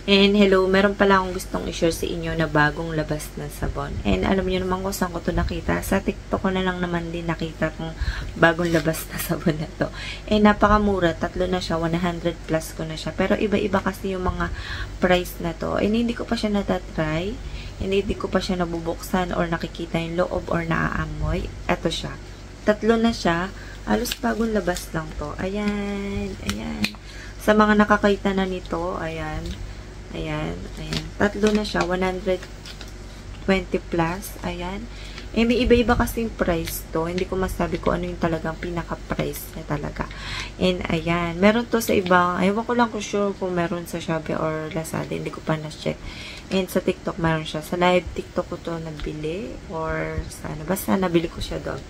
And hello, meron pala akong gustong i-share sa inyo na bagong labas na sabon. And alam niyo naman kung saan ko ito nakita. Sa TikTok ko na lang naman din nakita kung bagong labas na sabon na to. And napakamura, tatlo na siya, 100 plus ko na siya. Pero iba-iba kasi yung mga price na to. And hindi ko pa siya natatry. Hindi ko pa siya nabubuksan or nakikita yung loob or naaamoy. Ito siya. Tatlo na siya. Halos bagong labas lang to. Ayan, ayan. Sa mga nakakita na nito, ayan. Ayan, ayan. Tatlo na siya, 120 plus. Ayan. Eh, may iba-iba kasing price to. Hindi ko masabi kung ano yung talagang pinaka-price niya talaga. And, ayan. Meron to sa ibang, ayaw ko lang kung sure kung meron sa Shopee or Lazada. Hindi ko pa na-check. And, sa TikTok meron siya. Sa live TikTok ko to nabili. Or, sa ano. Basta, nabili ko siya doon.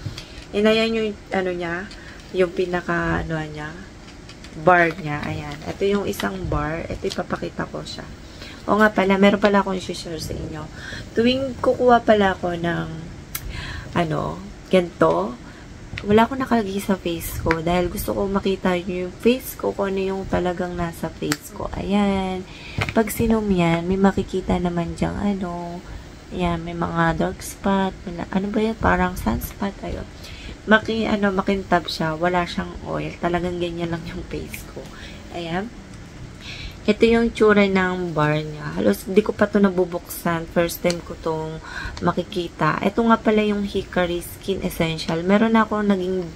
And, ayan yung, ano niya, yung pinaka, ano niya, bar niya. Ayan. Ito yung isang bar. Ito ipapakita ko siya. O nga pala, meron pala akong i-share sa inyo. Tuwing kukuha pala ako ng ano, ganito, wala akong nakalagay sa face ko dahil gusto ko makita yung face ko kung ano yung talagang nasa face ko. Ayan. Pag sinom yan, may makikita naman dyang ano, ayan, may mga dark spot, ano ba yan? Parang sunspot, ayun. Makintab siya, wala siyang oil, talagang ganyan lang yung face ko. Ayan. Ito yung tsura ng bar niya. Halos hindi ko pa ito nabubuksan. First time ko itong makikita. Ito nga pala yung Hickory Skin Essential. Meron ako naging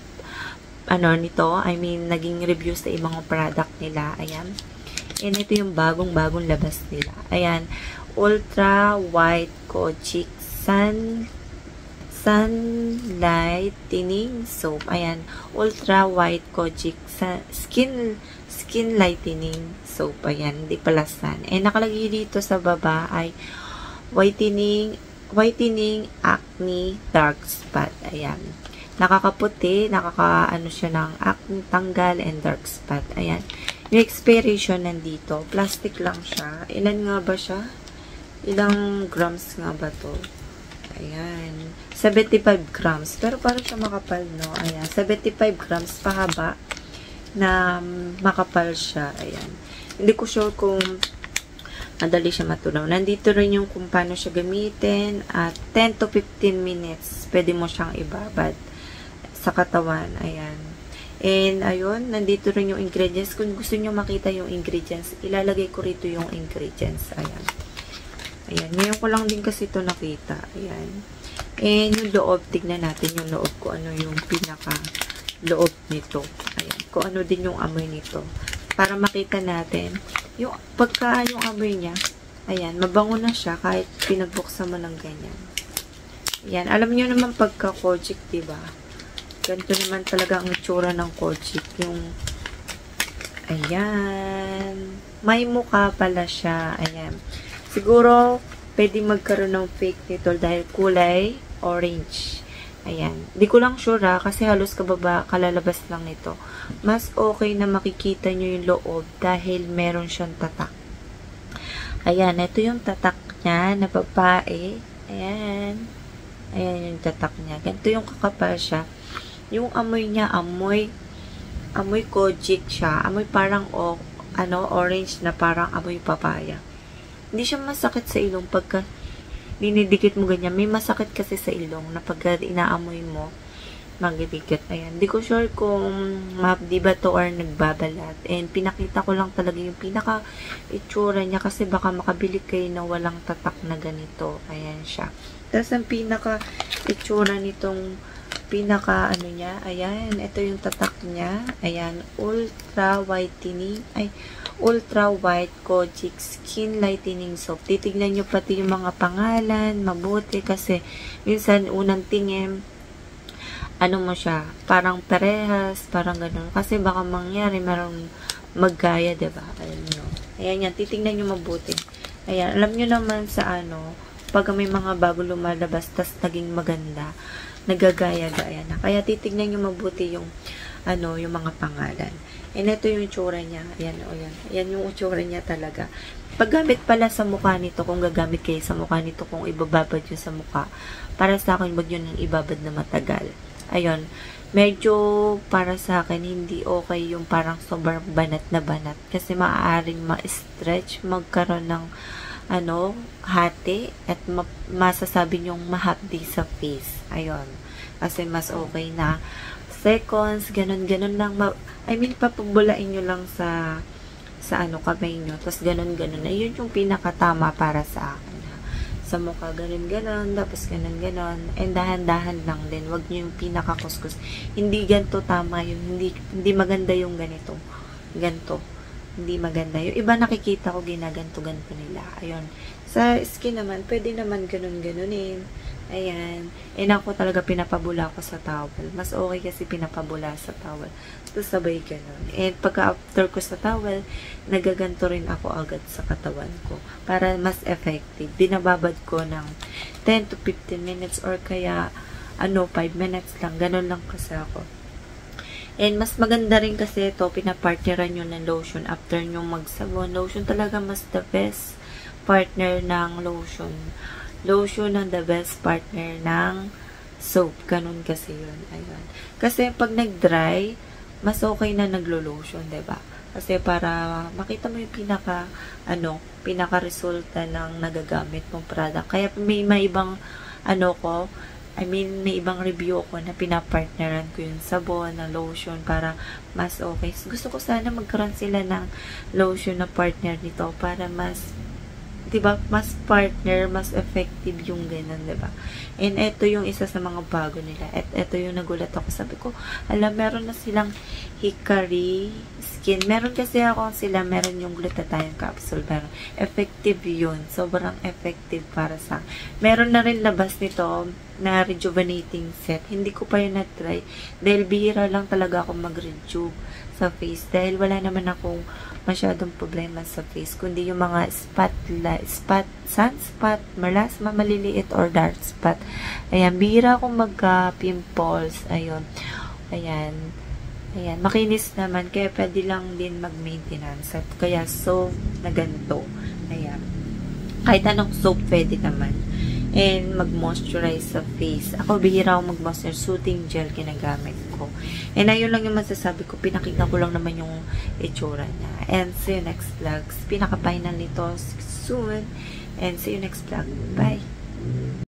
ano nito, I mean naging review sa ibang product nila. Ayan. And ito yung bagong labas nila. Ayan. Ultra White Kojic Lightening Soap. Ayan. Ultra White Kojic Skin Lightening Soap. Ayan. Hindi pala sun. And nakalagay dito sa baba ay Whitening Acne Dark Spot. Ayan. Nakakaputi. Nakakaano siya ng acne tanggal and dark spot. Ayan. Yung expiration nandito. Plastic lang siya. Ilan nga ba siya? Ilang grams nga ba to? Ayan. 75 grams. Pero parang siya makapal, no? Ayan. 75 grams pahaba na makapal siya. Ayan. Hindi ko sure kung madali siya matunaw. Nandito rin yung kung paano siya gamitin. At 10 to 15 minutes, pwede mo siyang ibabad sa katawan. Ayan. And, ayun, nandito rin yung ingredients. Kung gusto nyo makita yung ingredients, ilalagay ko rito yung ingredients. Ayan. Ayan. Ngayon ko lang din kasi ito nakita. Ayan. And yung loob, tignan natin yung loob ko. Ano yung pinaka loob nito. Ayan. Kung ano din yung amoy nito. Para makita natin. Yung amoy niya, ayan, mabango na siya kahit pinagbuksan mo ng ganyan. Ayan. Alam niyo naman pagka Kojic, diba? Ganito naman talaga ang itsura ng Kojic. Yung, ayan. May mukha pala siya. Ayan. Siguro, pwede magkaroon ng fake nito dahil kulay orange. Ayan. Di ko lang sure kasi halos kalalabas lang nito. Mas okay na makikita nyo yung loob dahil meron siyang tatak. Ayan. Ito yung tatak niya na babae. Ayan. Ayan yung tatak niya. Ganito yung kakapal siya. Yung amoy niya, amoy Kojic siya. Amoy parang orange na parang amoy papaya. Hindi siya masakit sa ilong pagka dinidikit mo ganyan. May masakit kasi sa ilong na pagka inaamoy mo, magdidikit. Ayan. Hindi ko sure kung di ba to or nagbabalat. And pinakita ko lang talaga yung pinaka itsura niya kasi baka makabili kayo na walang tatak na ganito. Ayan siya. Tapos ang pinaka itsura nitong pinaka ano niya, ayan, ito yung tatak niya. Ayan, Ultra White Kojic Skin Lightening Soap. Titignan nyo pati yung mga pangalan, mabuti kasi minsan unang tingin, ano mo siya, parang parehas, parang ganun. Kasi baka mangyari, merong maggaya, diba? Ayan nyo. Ayan yan, titignan nyo mabuti. Ayan, alam nyo naman sa pag may mga bago lumalabas, tas naging maganda, nagagaya-gaya na. Kaya titignan nyo mabuti yung yung mga pangalan. And ito yung itsura niya. Ayan, o yan. Ayan yung itsura niya talaga. Paggamit pala sa mukha nito, kung gagamit kayo sa mukha nito, kung ibababad yun sa mukha, para sa akin, wag yun yung ibabad na matagal. Ayun. medyo para sa akin hindi okay yung parang sobrang banat na banat kasi maaaring ma-stretch, magkaroon ng hati at masasabi nyong mahapdi sa face. Ayun. Kasi mas okay na seconds, ganun lang. Papabulain nyo lang sa kamay nyo. Tapos ganun. Ayun yung pinakatama para sa akin. Sa mukha, ganun, tapos ganun. And dahan-dahan lang din. Wag nyo yung pinakakuskus. Hindi ganito tama yun. Hindi maganda yung ganito. Ganito. Hindi maganda. Yung iba nakikita ko ginaganto-ganto nila. Ayun. Sa skin naman, pwede naman ganun-ganunin. Ayan. And ako talaga pinapabula ko sa towel. Mas okay kasi pinapabula sa towel. Tapos sabay ganun. And pagka after ko sa towel, nagaganto rin ako agad sa katawan ko. Para mas effective. Binababad ko ng 10 to 15 minutes or kaya 5 minutes lang. Ganun lang kasi ako. And mas maganda rin kasi ito, pinapartneran nyo ng lotion after nyo magsabon. Lotion talaga mas the best partner ng lotion. Lotion ang the best partner ng soap. Ganun kasi yun. Ayun. Kasi pag nag-dry, mas okay na naglo-lotion, diba? Kasi para makita mo yung pinaka-resulta ng nagagamit mong product. Kaya may ibang may ibang review ko na pinapartneran ko yung sabon, na lotion para mas okay. Gusto ko sana magkaroon sila ng lotion na partner nito para mas, diba, mas partner, mas effective yung ganun, diba? And ito yung isa sa mga bago nila. At ito yung nagulat ako. Sabi ko, meron na silang Hikari skin. Meron kasi meron yung glutathione capsule. Pero effective yun. Sobrang effective para sa. Meron na rin labas nito na rejuvenating set. Hindi ko pa yun na-try. Dahil bihira lang talaga ako mag-rejuve sa face. Dahil wala naman akong masyadong problema sa face, kundi yung mga sunspot, melasma, maliliit or dark spot. Ayan, bihira akong magka-pimples. Ayun. Ayan, makinis naman, kaya pwede lang din mag-maintenance. At kaya soap na ganito. Ayan. Kahit anong soap pwede naman. And mag-moisturize sa face. Ako, bihira akong mag-moisturize. Soothing gel ginagamit ko. And ayun lang yung masasabi ko. Pinakita ko lang naman yung itsura niya. And see you next vlog. Pinaka-final nito soon. And see you next vlog. Bye!